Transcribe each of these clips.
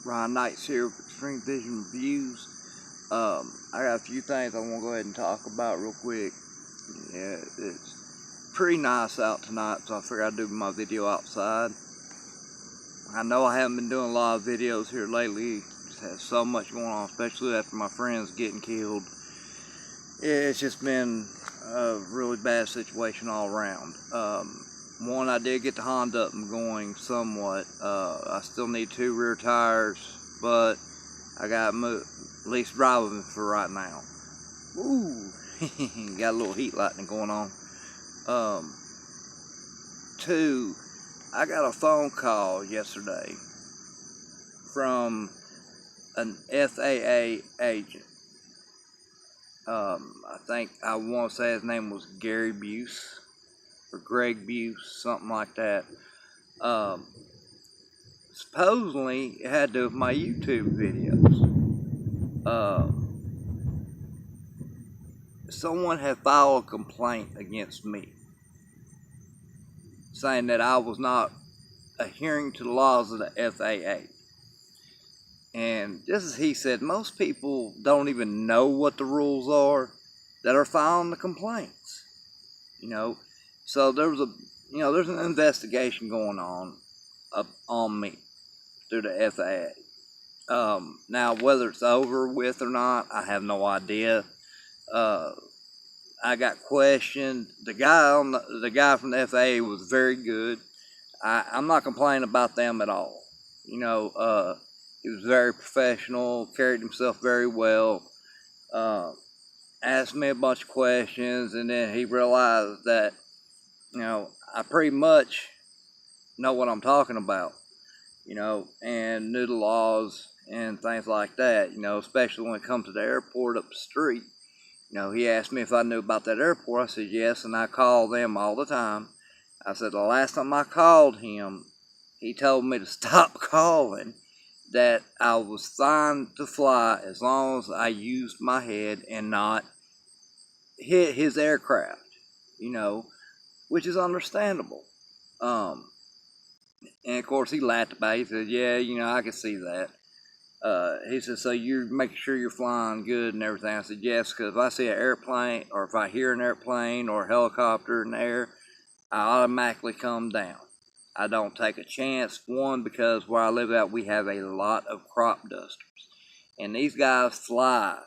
Ryan Knight's here with Extreme Vision Reviews. I got a few things I want to go ahead and talk about real quick. Yeah, it's pretty nice out tonight, so I figured I'd do my video outside. I know I haven't been doing a lot of videos here lately. Just had so much going on, especially after my friends getting killed. It's just been a really bad situation all around. One, I did get the Honda up and going somewhat. I still need 2 rear tires, but I got at least driving for right now. Ooh, got a little heat lightning going on. 2, I got a phone call yesterday from an FAA agent. I think I want to say his name was Gary Buse or Greg Buse, something like that. Supposedly it had to do with my YouTube videos. Someone had filed a complaint against me, saying that I was not adhering to the laws of the FAA. And just as he said, most people don't even know what the rules are that are filing the complaints. So there's an investigation going on me through the FAA. Now, whether it's over with or not, I have no idea. I got questioned. The guy from the FAA was very good. I'm not complaining about them at all. He was very professional, carried himself very well. Asked me a bunch of questions, and then he realized that, I pretty much know what I'm talking about, and knew the laws and things like that, especially when it comes to the airport up the street. He asked me if I knew about that airport. I said yes, and I call them all the time. I said the last time I called him, he told me to stop calling, that I was fine to fly as long as I used my head and not hit his aircraft, which is understandable. And of course he laughed about it. He said, yeah, I can see that. He said, so you're making sure you're flying good and everything? I said, yes, because if I see an airplane, or if I hear an airplane or a helicopter in the air, I automatically come down. I don't take a chance. One, because where I live at, we have a lot of crop dusters. And these guys fly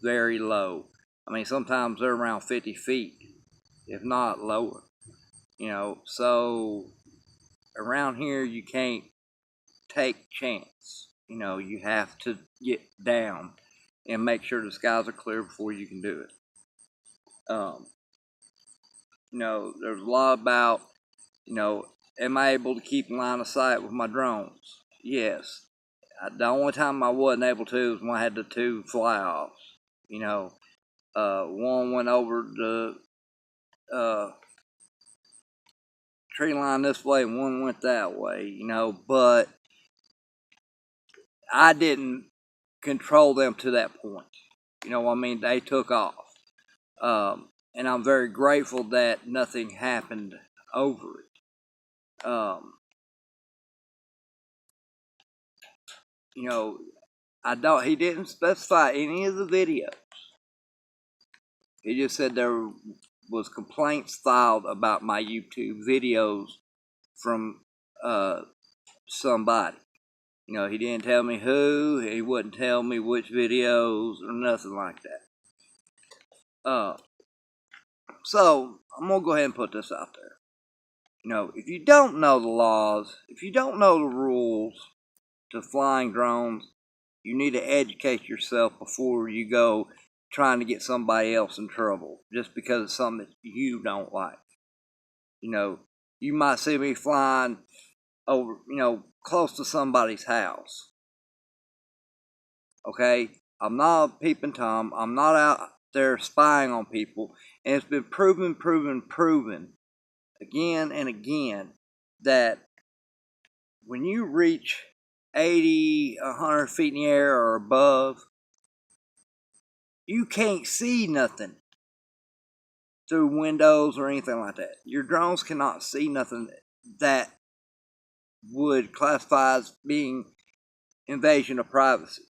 very low. I mean, sometimes they're around 50 feet, if not lower. So around here, you can't take chance. You have to get down and make sure the skies are clear before you can do it. There's a lot about, am I able to keep in line of sight with my drones? Yes. The only time I wasn't able to was when I had the 2 fly-offs. One went over the tree line this way, and one went that way, but I didn't control them to that point. They took off. And I'm very grateful that nothing happened over it. He didn't specify any of the videos. He just said there was complaints filed about my YouTube videos from somebody. He didn't tell me who. He wouldn't tell me which videos or nothing like that. So I'm gonna go ahead and put this out there. If you don't know the laws, if you don't know the rules to flying drones, you need to educate yourself before you go trying to get somebody else in trouble just because it's something that you don't like. You might see me flying over, close to somebody's house. Okay? I'm not a peeping Tom. I'm not out there spying on people. And it's been proven again and again that when you reach 80, 100 feet in the air or above, you can't see nothing through windows or anything like that. Your drones cannot see nothing that would classify as being invasion of privacy.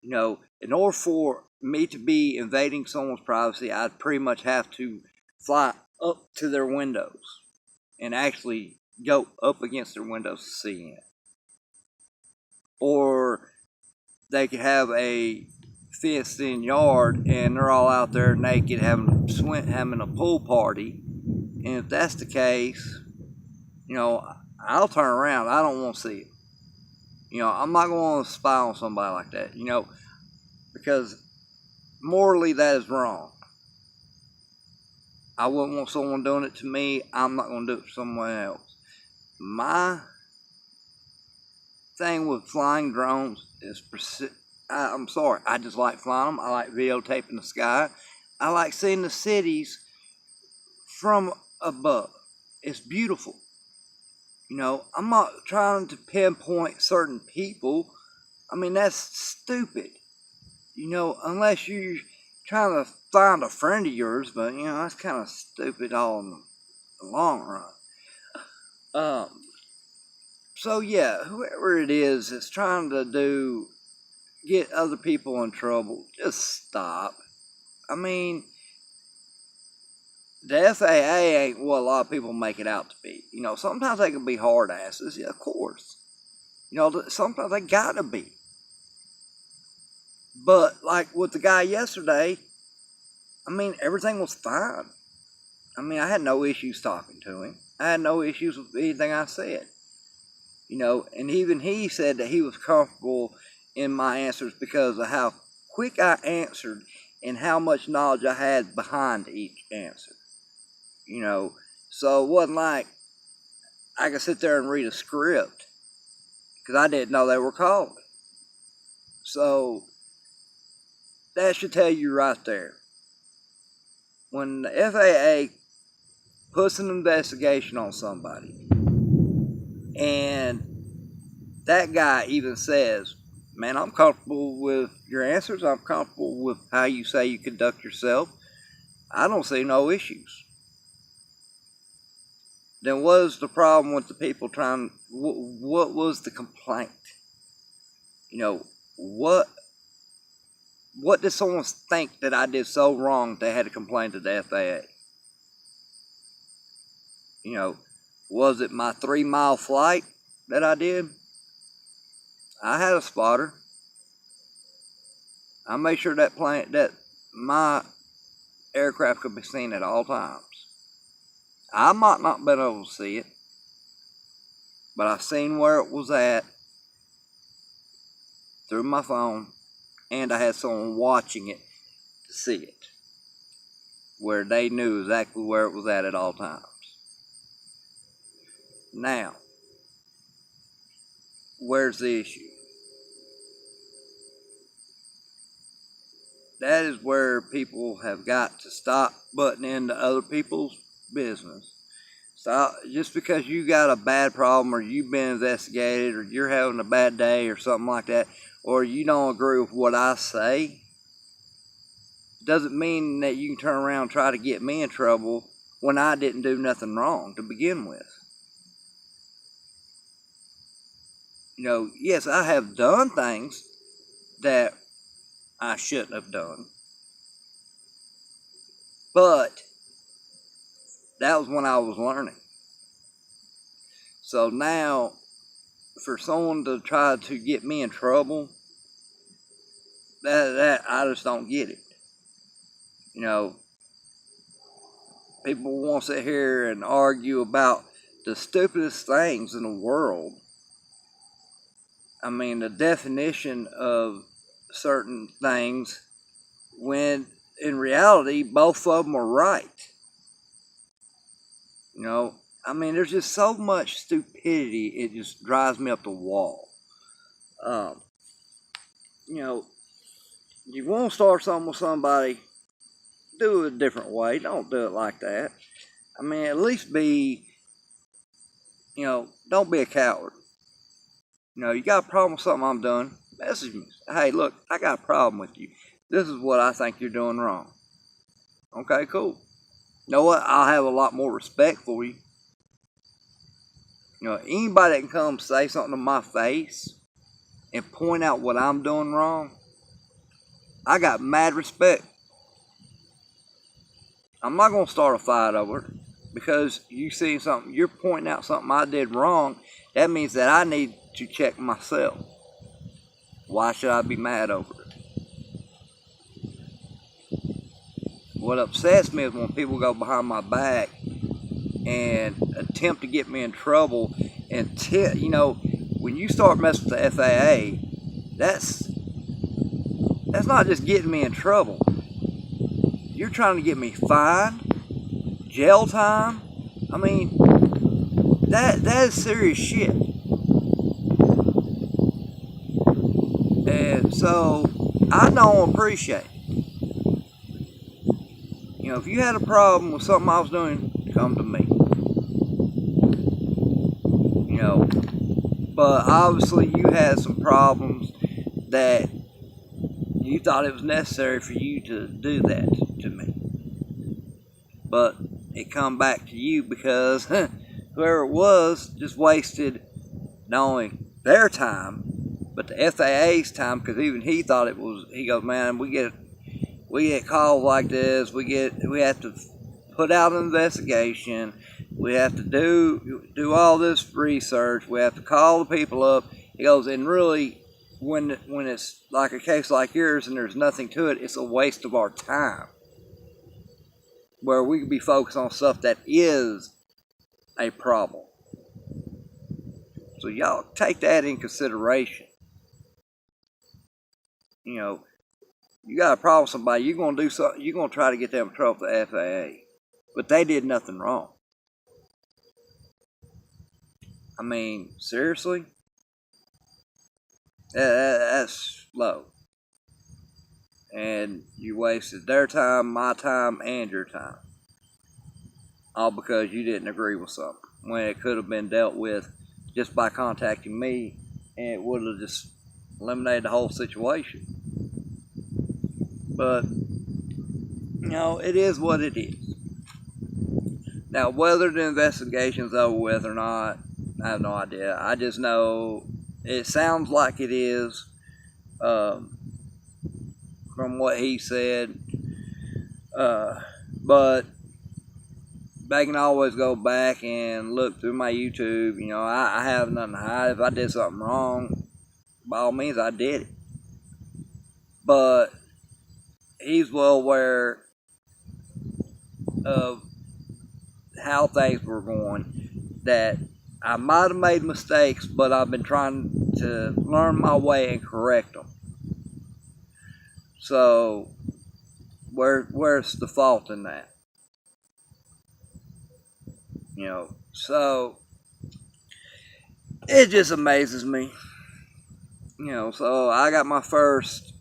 You know, in order for me to be invading someone's privacy, I'd pretty much have to fly up to their windows and actually go up against their windows to see in. Or they could have a fenced-in yard and they're all out there naked having a pool party. And if that's the case, you know, I'll turn around. I don't want to see it. You know, I'm not going to spy on somebody like that, you know, because morally that is wrong. I wouldn't want someone doing it to me. I'm not going to do it for someone else. My thing with flying drones is I'm sorry, I just like flying them. I like videotaping the sky. I like seeing the cities from above. It's beautiful. You know, I'm not trying to pinpoint certain people. I mean, that's stupid. You know, unless you're trying to find a friend of yours, but, you know, that's kind of stupid all in the long run. So, yeah, whoever it is that's trying to get other people in trouble, just stop. I mean, the FAA ain't what a lot of people make it out to be. You know, sometimes they can be hard asses, yeah, of course. You know, sometimes they gotta be. But, like with the guy yesterday, I mean, everything was fine. I mean, I had no issues talking to him. I had no issues with anything I said. You know, and even he said that he was comfortable in my answers because of how quick I answered and how much knowledge I had behind each answer. You know, so it wasn't like I could sit there and read a script because I didn't know they were calling. So that should tell you right there. When the FAA puts an investigation on somebody and that guy even says, man, I'm comfortable with your answers. I'm comfortable with how you say you conduct yourself. I don't see no issues. Then what is the problem with the people trying? What was the complaint? You know, what did someone think that I did so wrong they had to complain to the FAA? You know, was it my 3-mile flight that I did? I had a spotter. I made sure that my aircraft could be seen at all times. I might not have been able to see it, but I seen where it was at through my phone, and I had someone watching it to see it, where they knew exactly where it was at all times. Now, where's the issue? That is where people have got to stop butting into other people's business. Stop, just because you got a bad problem or you've been investigated or you're having a bad day or something like that, or you don't agree with what I say, doesn't mean that you can turn around and try to get me in trouble when I didn't do nothing wrong to begin with. You know, yes, I have done things that I shouldn't have done, but that was when I was learning. So now, for someone to try to get me in trouble, that I just don't get it. You know, people want to sit here and argue about the stupidest things in the world. I mean, the definition of certain things, when in reality, both of them are right. You know, I mean, there's just so much stupidity, it just drives me up the wall. You know, you want to start something with somebody, do it a different way. Don't do it like that. I mean, at least be, you know, don't be a coward. You know, you got a problem with something I'm doing, message me. Hey, look, I got a problem with you. This is what I think you're doing wrong. Okay, cool. You know what? I'll have a lot more respect for you. You know, anybody that can come say something to my face, and point out what I'm doing wrong, I got mad respect. I'm not going to start a fight over it because you see something, you're pointing out something I did wrong. That means that I need to check myself. Why should I be mad over it? What upsets me is when people go behind my back and attempt to get me in trouble. And when you start messing with the FAA, that's not just getting me in trouble. You're trying to get me fined, jail time. I mean, that is serious shit. And so I don't appreciate it. If you had a problem with something I was doing, come to me. But obviously you had some problems that you thought it was necessary for you to do that to me. But it come back to you because whoever it was just wasted not only their time, but the FAA's time, because even he thought it was, he goes, man, we get calls like this, we have to put out an investigation, we have to do all this research, we have to call the people up. He goes, and really, when it's like a case like yours and there's nothing to it, it's a waste of our time. Where we could be focused on stuff that is a problem. So y'all take that in consideration. You got a problem with somebody, you're gonna do something, you're gonna try to get them in trouble with the FAA. But they did nothing wrong. I mean, seriously? That's low. And you wasted their time, my time, and your time. All because you didn't agree with something. When it could have been dealt with just by contacting me, and it would have just eliminated the whole situation. But, it is what it is. Now, whether the investigation's over with or not, I have no idea. I just know it sounds like it is, from what he said. But they can always go back and look through my YouTube. I have nothing to hide. If I did something wrong, by all means, I did it. But he's well aware of how things were going, that I might have made mistakes, but I've been trying to learn my way and correct them. So, where's the fault in that? So it just amazes me. So I got my first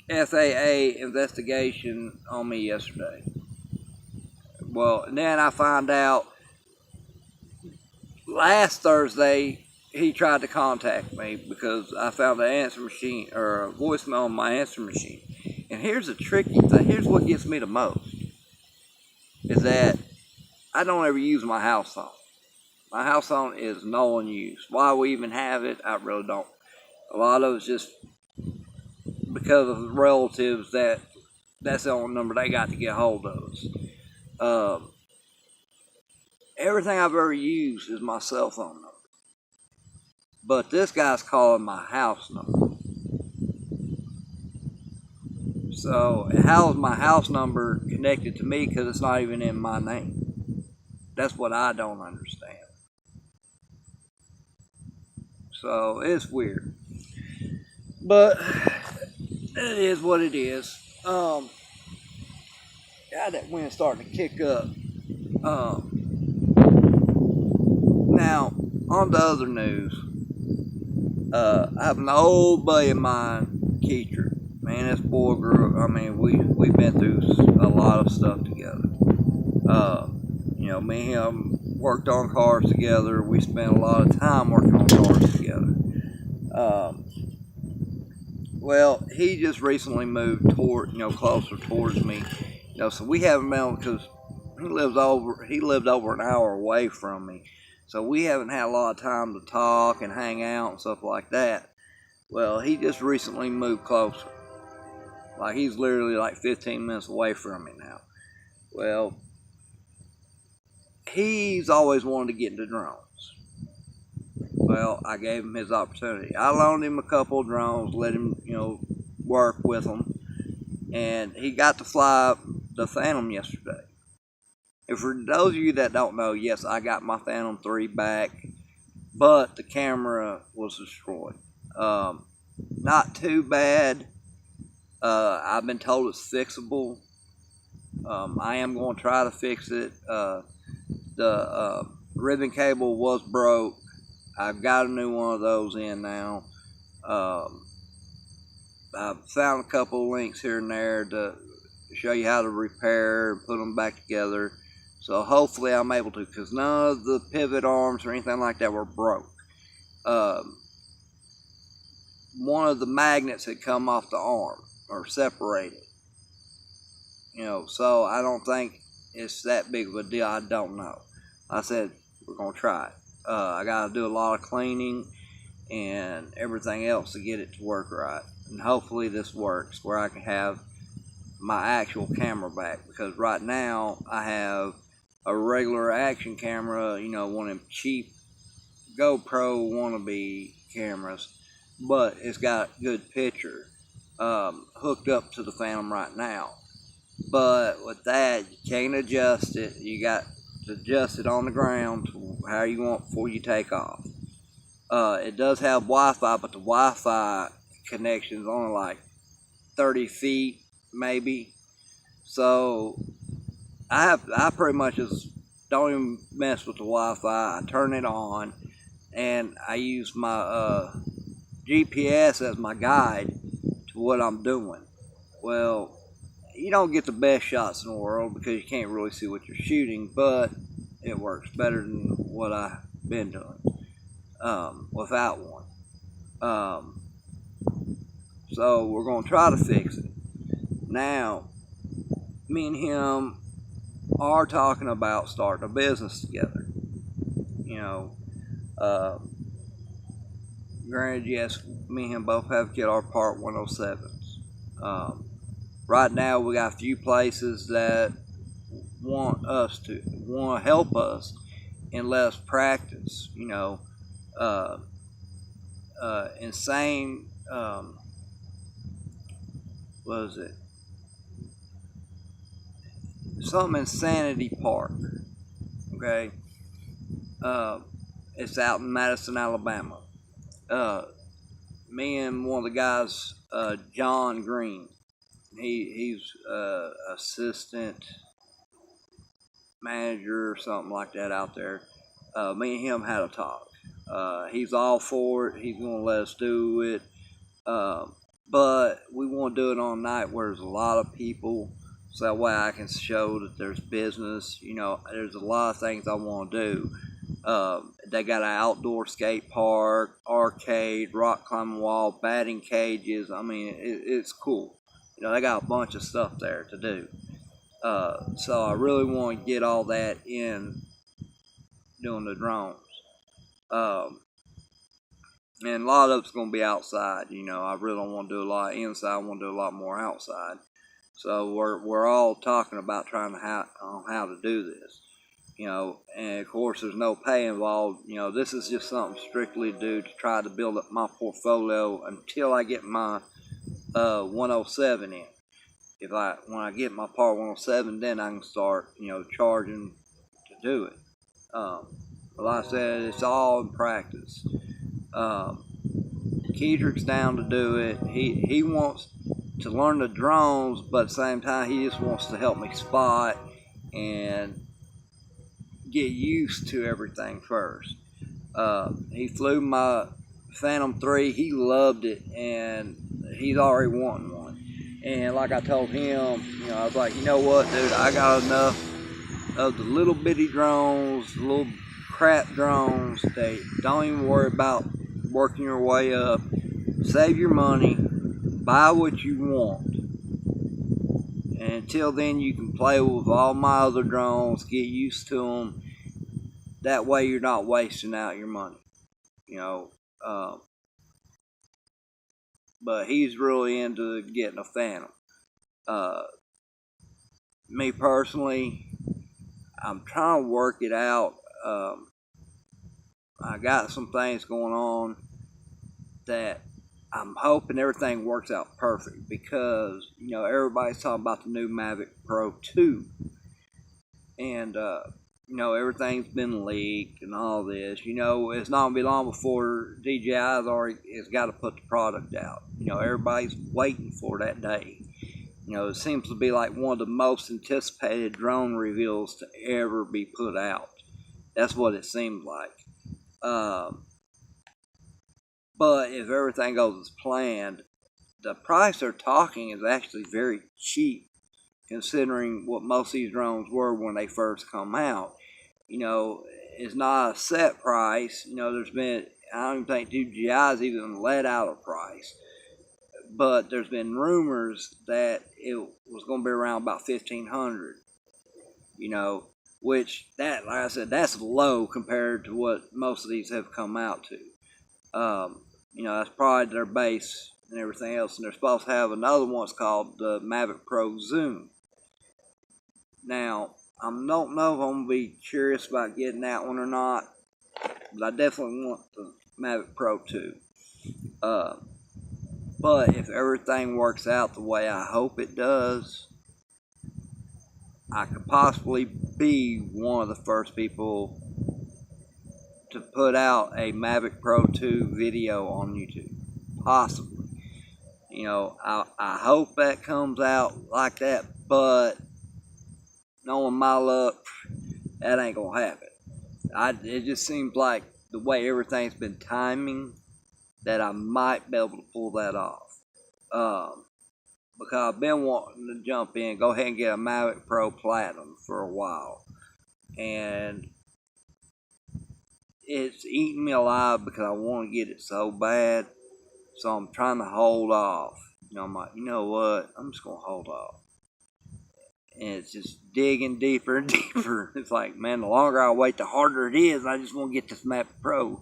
FAA investigation on me yesterday. Well, and then I find out last Thursday he tried to contact me because I found an answer machine or a voicemail on my answer machine. And here's the tricky thing. Here's what gets me the most. Is that I don't ever use my house phone. My house phone is no use. Why we even have it, I really don't. A lot of it's just because of relatives that's the only number they got to get hold of us. Everything I've ever used is my cell phone number. But this guy's calling my house number. So how is my house number connected to me, because it's not even in my name? That's what I don't understand. So it's weird. But it is what it is. God, that wind's starting to kick up. Now, on to other news. I have an old buddy of mine, Kitrik. Man, this boy grew up. We've been through a lot of stuff together. Me and him worked on cars together. We spent a lot of time working on cars together. Well, he just recently moved closer towards me. So we haven't been able, because he lived over an hour away from me. So we haven't had a lot of time to talk and hang out and stuff like that. Well, he just recently moved closer. Like, he's literally like 15 minutes away from me now. Well, he's always wanted to get into drones. Well, I gave him his opportunity. I loaned him a couple of drones, let him, work with them. And he got to fly the Phantom yesterday. And for those of you that don't know, yes, I got my Phantom 3 back, but the camera was destroyed. Not too bad. I've been told it's fixable. I am going to try to fix it. The ribbon cable was broke. I've got a new one of those in now. I've found a couple of links here and there to show you how to repair and put them back together. So hopefully I'm able to, because none of the pivot arms or anything like that were broke. One of the magnets had come off the arm or separated. So I don't think it's that big of a deal. I don't know. I said, we're going to try it. I got to do a lot of cleaning and everything else to get it to work right. And hopefully this works where I can have my actual camera back. Because right now I have a regular action camera, one of them cheap GoPro wannabe cameras. But it's got good picture hooked up to the Phantom right now. But with that, you can't adjust it. You got to adjust it on the ground to how you want before you take off. It does have Wi-Fi, but the Wi-Fi connection is only like 30 feet, maybe. So I pretty much just don't even mess with the Wi-Fi. I turn it on, and I use my GPS as my guide to what I'm doing. Well, you don't get the best shots in the world because you can't really see what you're shooting, but it works better than what I've been doing without one. So we're going to try to fix it. Now, me and him are talking about starting a business together. Granted, yes, me and him both have to get our Part 107s. Right now, we got a few places that want to help us in less practice. Insane. What is it? Something Insanity Park. Okay. It's out in Madison, Alabama. Me and one of the guys, John Green. He's assistant manager or something like that out there. Me and him had a talk. He's all for it. He's going to let us do it. But we want to do it on a night where there's a lot of people, so that way I can show that there's business. There's a lot of things I want to do. They got an outdoor skate park, arcade, rock climbing wall, batting cages. I mean, it's cool. They got a bunch of stuff there to do. So I really want to get all that in doing the drones. And a lot of it's going to be outside. I really don't want to do a lot inside. I want to do a lot more outside. So we're all talking about trying to how to do this. And of course there's no pay involved. This is just something strictly to do to try to build up my portfolio until I get my 107 in. When I get my Part 107, then I can start, charging to do it. Like I said, it's all in practice. Kitrik's down to do it. He wants to learn the drones, but at the same time, he just wants to help me spot and get used to everything first. He flew my Phantom 3. He loved it, and he's already wanting one. And like I told him, I was like, you know what, dude, I got enough of the little bitty drones, little crap drones. They don't even worry about working your way up. Save your money, buy what you want. And until then, you can play with all my other drones, get used to them. that way you're not wasting out your money, you know. But he's really into getting a Phantom. Me personally, I'm trying to work it out. I got some things going on that I'm hoping everything works out perfect, because you know everybody's talking about the new Mavic Pro 2, and you know everything's been leaked and all this. You know it's not gonna be long before DJI's already has got to put the product out. You know everybody's waiting for that day. You know, it seems to be like one of the most anticipated drone reveals to ever be put out. That's what it seems like. But if everything goes as planned, the price they're talking is actually very cheap, considering what most of these drones were when they first come out. You know, it's not a set price. You know, I don't even think DJI's even let out a price. But there's been rumors that it was going to be around about $1,500, you know, which like I said, that's low compared to what most of these have come out to. You know, that's probably their base and everything else. And they're supposed to have another one. It's called the Mavic Pro Zoom. Now, I don't know if I'm going to be curious about getting that one or not, but I definitely want the Mavic Pro 2. But if everything works out the way I hope it does, I could possibly be one of the first people to put out a Mavic Pro 2 video on YouTube. Possibly. You know, I hope that comes out like that, but knowing my luck, that ain't gonna happen. It just seems like the way everything's been timing, that I might be able to pull that off. Because I've been wanting to jump in, go ahead and get a Mavic Pro Platinum for a while. And it's eating me alive because I want to get it so bad. So I'm trying to hold off. You know, I'm like, you know what? I'm just going to hold off. And it's just digging deeper and deeper. It's like, man, the longer I wait, the harder it is. I just want to get this Mavic Pro.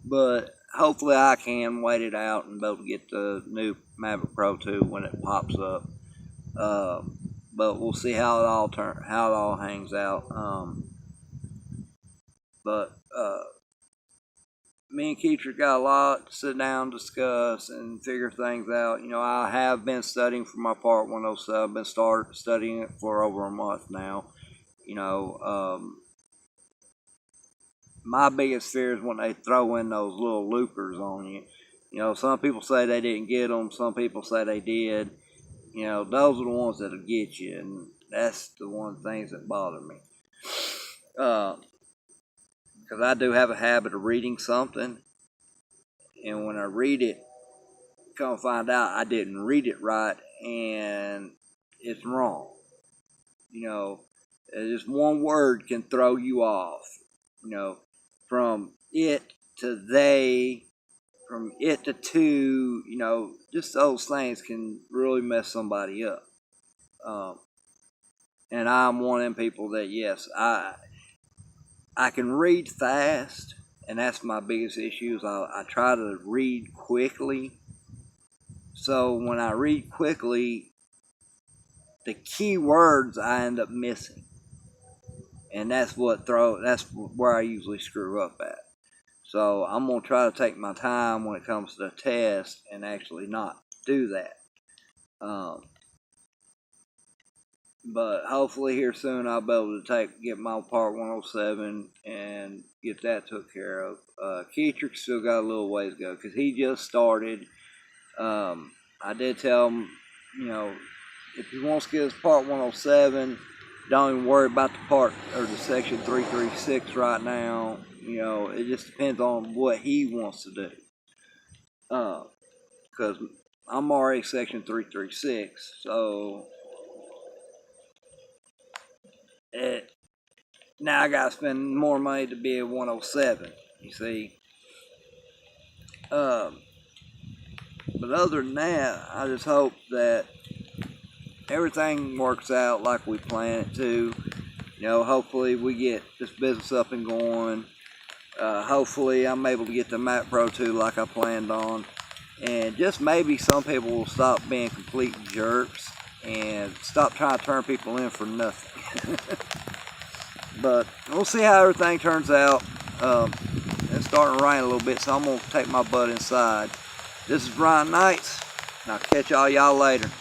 But hopefully I can wait it out and be able to get the new Mavic Pro 2 when it pops up. But we'll see how it all hangs out. But me and Kitrik got a lot to sit down, discuss, and figure things out. You know, I have been studying for my Part 107. I've been studying it for over a month now. You know, my biggest fear is when they throw in those little loopers on you. You know, some people say they didn't get them. Some people say they did. You know, those are the ones that'll get you, and that's the one things that bother me. Because I do have a habit of reading something, and when I read it, come find out I didn't read it right, and it's wrong. You know, just one word can throw you off. You know, from it to they, from it to two, you know, just those things can really mess somebody up. And I'm one of them people that, yes, I can read fast, and that's my biggest issue is I try to read quickly. So when I read quickly, the key words I end up missing. And that's where I usually screw up at. So I'm going to try to take my time when it comes to the test and actually not do that. But hopefully here soon I'll be able to get my Part 107 and get that took care of. Kitrik still got a little ways to go because he just started. I did tell him, you know, if he wants to get his Part 107, don't even worry about the Section 336 right now. You know, it just depends on what he wants to do. Because I'm already Section 336, so now I got to spend more money to be a 107, you see. But other than that, I just hope that everything works out like we plan it to. You know, hopefully we get this business up and going. Hopefully I'm able to get the Mac Pro 2 like I planned on. And just maybe some people will stop being complete jerks and stop trying to turn people in for nothing. But we'll see how everything turns out. It's starting to rain a little bit, so I'm going to take my butt inside. This is Ryan Knights, and I'll catch y'all later.